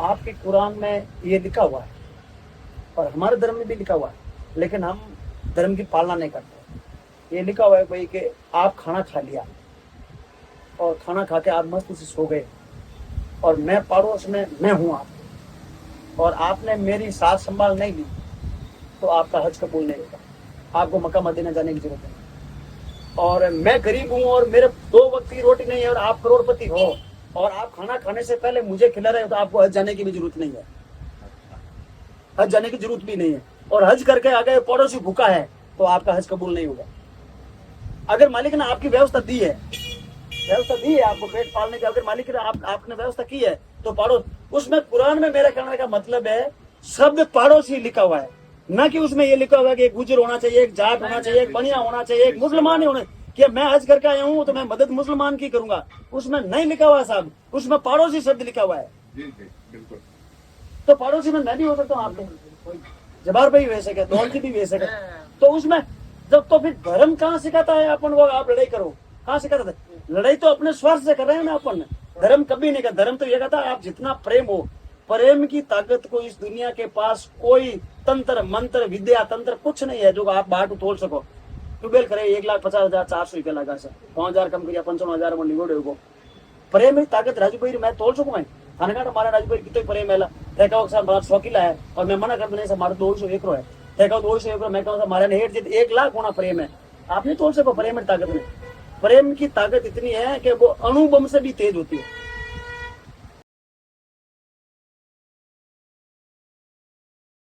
आपके कुरान में ये लिखा हुआ है और हमारे धर्म में भी लिखा हुआ है, लेकिन हम धर्म की पालना नहीं करते। ये लिखा हुआ है भाई कि आप खाना खा लिया और खाना खा के आप मस्ती से सो गए और मैं पड़ोस में मैं हूँ आप, और आपने मेरी साथ संभाल नहीं ली, तो आपका हज कबूल नहीं होगा, आपको मक्का मदीना जाने की जरूरत नहीं। और मैं गरीब हूँ और मेरे 2 वक्त की रोटी नहीं है और आप करोड़पति हो और आप खाना खाने से पहले मुझे खिला रहे हो, तो आपको हज जाने की भी जरूरत नहीं है, हज जाने की जरूरत भी नहीं है। और हज करके आ गए पड़ोसी भूखा है, तो आपका हज कबूल नहीं होगा। अगर मालिक ने आपकी व्यवस्था दी है, व्यवस्था दी है आपको पेट पालने की, अगर मालिक ने आपने व्यवस्था की है, तो पड़ोस, उसमें कुरान में मेरा कहने का मतलब है शब्द पड़ोसी लिखा हुआ है, न कि उसमें ये लिखा हुआ है कि एक गुजर होना चाहिए, एक जाट होना चाहिए, एक बनिया होना चाहिए, एक मुसलमान ही होना, कि मैं हज करके आया हूँ तो मैं मदद मुसलमान की करूंगा, उसमें नहीं लिखा हुआ है साहब, उसमें पड़ोसी शब्द लिखा हुआ है। बिल्कुल। तो पड़ोसी में मैं भी हो सकता हूँ आपके, जबार भाई वैसे सके, दौलती भी वैसे सके, तो उसमें जब, तो फिर धर्म कहाँ सिखाता है अपन को आप लड़ाई करो, कहाँ सिखाता है? लड़ाई तो अपने स्वार्थ से कर रहे हैं ना अपन। धर्म कभी नहीं कर, धर्म तो ये कहता है आप जितना प्रेम हो, प्रेम की ताकत को इस दुनिया के पास कोई तंत्र मंत्र विद्या तंत्र कुछ नहीं है जो आप बाहर तोड़ सको। ट्यूबवेल करे 1,50,000 400 लगा से 5,000 कम करिया 55,000 में निगोड़े को प्रेम की ताकत राजू भाई मैं तोड़ सकूं मैं थाने का मारा राजू भाई कितने प्रेम है देखा साहब बात 100 किला है और मैं मना कर दूं नहीं सर मारे 201 है देखा 201 मैं कहूँ मारे ने 1,00,000 होना प्रेम है, आप नहीं तोड़ सको प्रेम की ताकत में। प्रेम की ताकत इतनी है कि वो अणु बम से भी तेज होती है।